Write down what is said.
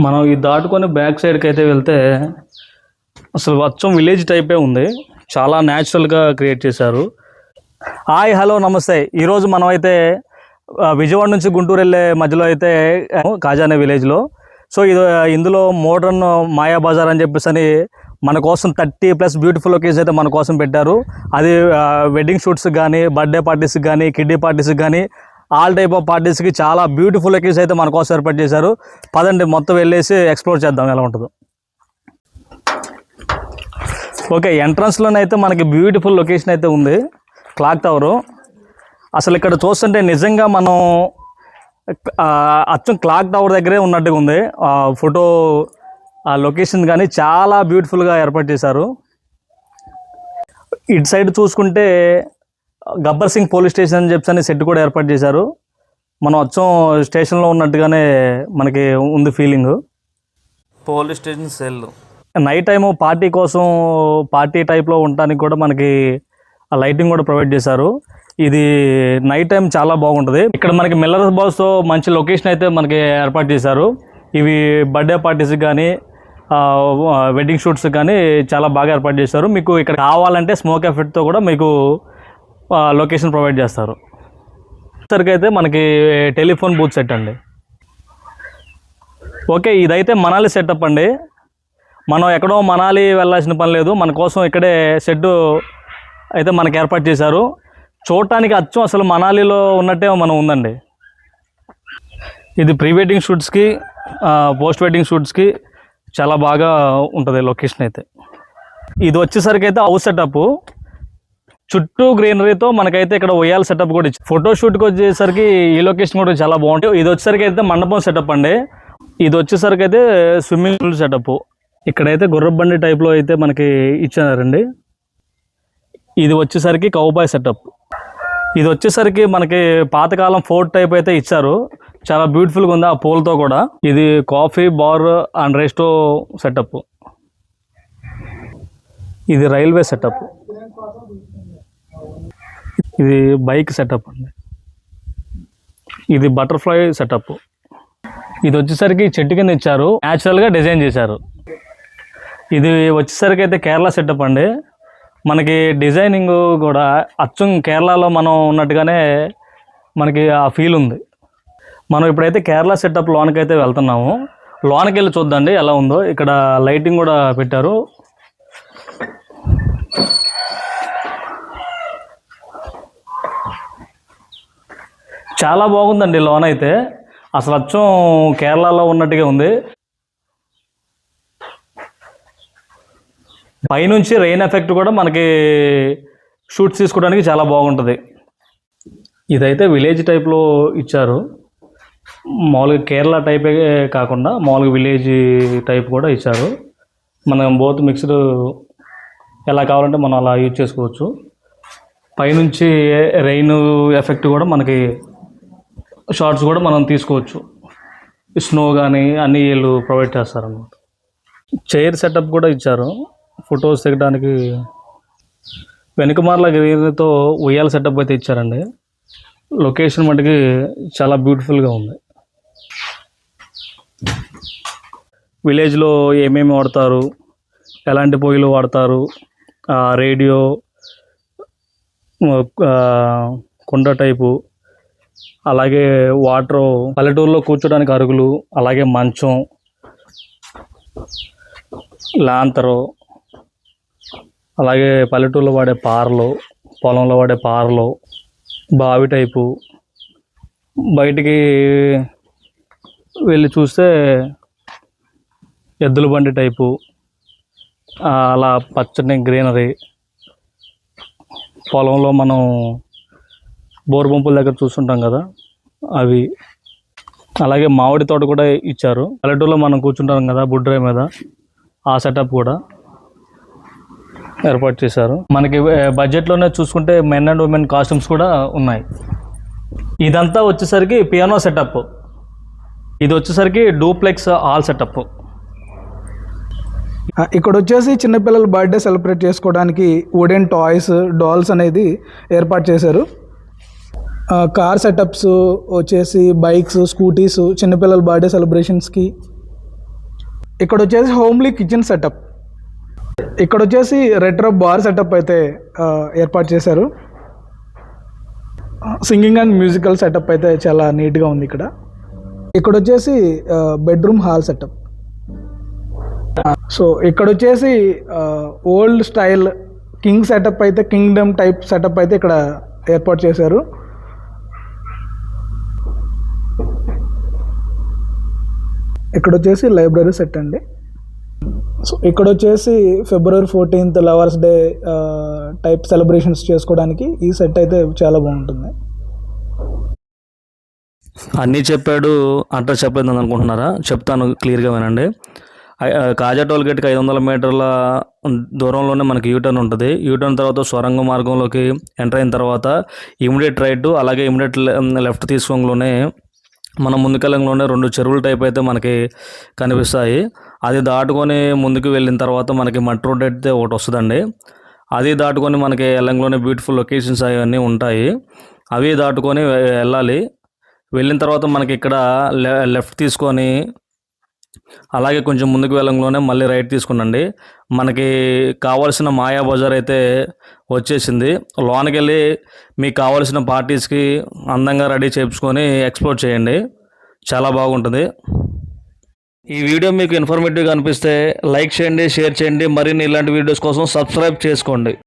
మనం ఈ దాటుకొని బ్యాక్ సైడ్కి అయితే వెళ్తే అసలు అచ్చం విలేజ్ టైపే ఉంది. చాలా న్యాచురల్గా క్రియేట్ చేశారు. హాయ్ హలో నమస్తే. ఈరోజు మనం అయితే విజయవాడ నుంచి గుంటూరు వెళ్ళే మధ్యలో అయితే కాజా అనే విలేజ్లో. సో ఇందులో మోడర్న్ మాయా బజార్ అని చెప్పేసి అని మన కోసం 30+ బ్యూటిఫుల్ లొకేషన్స్ అయితే మన కోసం పెట్టారు. అది వెడ్డింగ్ షూట్స్ కానీ, బర్త్డే పార్టీస్కి కానీ, కిడ్డీ పార్టీస్కి కానీ, ఆల్ టైప్ ఆఫ్ పార్టీస్కి చాలా బ్యూటిఫుల్ లొకేషన్స్ అయితే మన కోసం ఏర్పాటు చేశారు. పదండి మొత్తం వెళ్ళేసి ఎక్స్ప్లోర్ చేద్దాం ఎలా ఉంటుందో. ఓకే, ఎంట్రన్స్లోనైతే మనకి బ్యూటిఫుల్ లొకేషన్ అయితే ఉంది, క్లాక్ టవరు. అసలు ఇక్కడ చూస్తుంటే నిజంగా మనం అచ్చం క్లాక్ టవర్ దగ్గరే ఉన్నట్టుగా ఉంది. ఫోటో ఆ లొకేషన్ కానీ చాలా బ్యూటిఫుల్గా ఏర్పాటు చేశారు. ఇటు సైడ్ చూసుకుంటే గబ్బర్ సింగ్ పోలీస్ స్టేషన్ అని చెప్పి సెట్ కూడా ఏర్పాటు చేశారు. మనం అచ్చం స్టేషన్లో ఉన్నట్టుగానే మనకి ఉంది feeling. Police station cell night time party కోసం, పార్టీ టైప్లో ఉండడానికి కూడా మనకి ఆ లైటింగ్ కూడా ప్రొవైడ్ చేశారు. ఇది నైట్ టైం చాలా బాగుంటుంది. ఇక్కడ మనకి మిల్లర్ బాక్స్తో మంచి లొకేషన్ అయితే మనకి ఏర్పాటు చేశారు. ఇవి బర్త్డే పార్టీస్కి కానీ, వెడ్డింగ్ షూట్స్ కానీ చాలా బాగా ఏర్పాటు చేశారు. మీకు ఇక్కడ కావాలంటే స్మోక్ ఎఫెక్ట్తో కూడా మీకు లొకేషన్ ప్రొవైడ్ చేస్తారు. సరికి అయితే మనకి టెలిఫోన్ బూత్ సెట్ అండి. ఓకే, ఇదైతే మనాలి సెటప్ అండి. మనం ఎక్కడో మనాలి వెళ్ళాల్సిన పని లేదు, మన కోసం ఇక్కడే షెడ్ అయితే మనకి ఏర్పాటు చేశారు. చూడటానికి అచ్చం అసలు మనాలిలో ఉన్నట్టే మనం ఉందండి. ఇది ప్రీ వెడ్డింగ్ షూట్స్కి, పోస్ట్ వెడ్డింగ్ షూట్స్కి చాలా బాగా ఉంటుంది లొకేషన్ అయితే. ఇది వచ్చేసరికి అయితే హౌస్ సెటప్, చుట్టూ గ్రీనరీతో మనకైతే ఇక్కడ ఉయ్యాల సెటప్ కూడా ఇచ్చి. ఫోటోషూట్కి వచ్చేసరికి ఈ లొకేషన్ కూడా చాలా బాగుంటుంది. ఇది వచ్చేసరికి అయితే మండపం సెటప్ అండి. ఇది వచ్చేసరికి అయితే స్విమ్మింగ్ పూల్ సెటప్. ఇక్కడైతే గుర్రబండి టైప్లో అయితే మనకి ఇచ్చారండి. ఇది వచ్చేసరికి కౌబాయ్ సెటప్. ఇది వచ్చేసరికి మనకి పాతకాలం ఫోర్ట్ టైప్ అయితే ఇచ్చారు. చాలా బ్యూటిఫుల్గా ఉంది ఆ పూలతో కూడా. ఇది coffee bar and resto setup. ఇది రైల్వే సెటప్. ఇది బైక్ సెటప్ అండి. ఇది బటర్ఫ్లై సెటప్. ఇది వచ్చేసరికి చెట్టు కింద ఇచ్చారు, న్యాచురల్గా డిజైన్ చేశారు. ఇది వచ్చేసరికి అయితే కేరళ సెటప్ అండి. మనకి డిజైనింగ్ కూడా అచ్చం కేరళలో మనం ఉన్నట్టుగానే మనకి ఆ ఫీల్ ఉంది. మనం ఇప్పుడైతే కేరళ సెటప్ లోనకి అయితే వెళ్తున్నాము. లోనకి వెళ్ళి చూద్దండి ఎలా ఉందో. ఇక్కడ లైటింగ్ కూడా పెట్టారు. చాలా బాగుందండి లోన అయితే. అసలు అచ్చం కేరళలో ఉన్నట్టుగా ఉంది. పైనుంచి రెయిన్ ఎఫెక్ట్ కూడా మనకి షూట్స్ తీసుకోవడానికి చాలా బాగుంటుంది. ఇదైతే విలేజ్ టైప్లో ఇచ్చారు. మామూలుగా కేరళ టైపే కాకుండా మామూలుగా విలేజ్ టైప్ కూడా ఇచ్చారు. మనం బోత్ మిక్స్డ్ ఎలా కావాలంటే మనం అలా యూజ్ చేసుకోవచ్చు. పైనుంచి రెయిన్ ఎఫెక్ట్ కూడా మనకి షార్ట్స్ కూడా మనం తీసుకోవచ్చు. స్నో కానీ అన్ని వీళ్ళు ప్రొవైడ్ చేస్తారన్నమాట. చైర్ సెటప్ కూడా ఇచ్చారు ఫొటోస్ దిగడానికి. వెనుకమార్ల గ్రీనరీతో ఉయ్యాల సెటప్ అయితే ఇచ్చారండి. లొకేషన్ మటుకి చాలా బ్యూటిఫుల్గా ఉంది. విలేజ్లో ఏమేమి వాడతారు, ఎలాంటి పొయ్యిలు వాడతారు, రేడియో, కుండ టైపు, అలాగే వాటరు, పల్లెటూరులో కూర్చోడానికి అరుగులు, అలాగే మంచం, లాంతరు, అలాగే పల్లెటూరులో వాడే పారలు, పొలంలో వాడే పారలు, బావి టైపు. బయటికి వెళ్ళి చూస్తే ఎద్దుల బండి టైపు, అలా పచ్చని గ్రీనరీ. పొలంలో మనం బోరు పంపుల దగ్గర చూస్తుంటాం కదా అవి. అలాగే మామిడి తోట కూడా ఇచ్చారు. పల్లెటూరులో మనం కూర్చుంటాం కదా బుడ్రాయి మీద, ఆ సెటప్ కూడా ఏర్పాటు చేశారు. మనకి బడ్జెట్లోనే చూసుకుంటే మెన్ అండ్ ఉమెన్ కాస్ట్యూమ్స్ కూడా ఉన్నాయి. ఇదంతా వచ్చేసరికి పియానో సెటప్. ఇది వచ్చేసరికి డూప్లెక్స్ హాల్ సెటప్. ఇక్కడ వచ్చేసి చిన్నపిల్లల బర్త్డే సెలబ్రేట్ చేసుకోవడానికి వుడెన్ టాయ్స్, డాల్స్ అనేది ఏర్పాటు చేశారు. కార్ సెటప్స్ వచ్చేసి బైక్స్, స్కూటీస్ చిన్నపిల్లల బర్త్డే సెలబ్రేషన్స్కి ఇక్కడ వచ్చేసి హోమ్లీ కిచెన్ సెటప్. ఇక్కడ వచ్చేసి రెట్రో బార్ సెటప్ అయితే ఏర్పాటు చేశారు. సింగింగ్ అండ్ మ్యూజికల్ సెటప్ అయితే చాలా నీట్గా ఉంది. ఇక్కడ వచ్చేసి బెడ్రూమ్ హాల్ సెటప్. సో ఇక్కడ వచ్చేసి ఓల్డ్ స్టైల్ కింగ్ సెటప్ అయితే, కింగ్డమ్ టైప్ సెటప్ అయితే ఇక్కడ ఏర్పాటు చేశారు. ఇక్కడ వచ్చేసి లైబ్రరీ సెట్ అండి. సో ఇక్కడ వచ్చేసి February 14th lovers day type celebrations చేసుకోవడానికి ఈ సెట్ అయితే చాలా బాగుంటుంది. అన్నీ చెప్పాడు అంటే చెప్పలేదు అనుకుంటున్నారా? చెప్తాను, క్లియర్గా వినండి. కాజా టోల్ గేట్కి 500 మీటర్ల దూరంలోనే మనకి యూటర్న్ ఉంటుంది. యూటర్న్ తర్వాత స్వరంగ మార్గంలోకి ఎంటర్ అయిన తర్వాత ఇమీడియట్ రైట్, అలాగే ఇమీడియట్ లెఫ్ట్ తీసుకోగానే మనం ముందుకెళ్ళంలోనే 2 చెరువుల టైప్ అయితే మనకి కనిపిస్తాయి. అది దాటుకొని ముందుకు వెళ్ళిన తర్వాత మనకి మట్టి రోడ్ అయితే ఒకటి వస్తుందండి. అది దాటుకొని మనకి వెళ్ళంలోనే బ్యూటిఫుల్ లొకేషన్స్ అవన్నీ ఉంటాయి. అవి దాటుకొని వెళ్ళాలి. వెళ్ళిన తర్వాత మనకి ఇక్కడ లెఫ్ట్ తీసుకొని అలాగే కొంచెం ముందుకు వెళ్ళంలోనే మళ్ళీ రైట్ తీసుకునండి. మనకి కావాల్సిన మాయా బజార్ అయితే వచ్చేసింది. లోనికి వెళ్ళి మీకు కావాల్సిన పార్టీస్కి అందంగా రెడీ చేయించుకొని ఎక్స్ప్లోర్ చేయండి, చాలా బాగుంటుంది. ఈ వీడియో మీకు ఇన్ఫర్మేటివ్గా అనిపిస్తే లైక్ చేయండి, షేర్ చేయండి. మరిన్ని ఇలాంటి వీడియోస్ కోసం సబ్స్క్రైబ్ చేసుకోండి.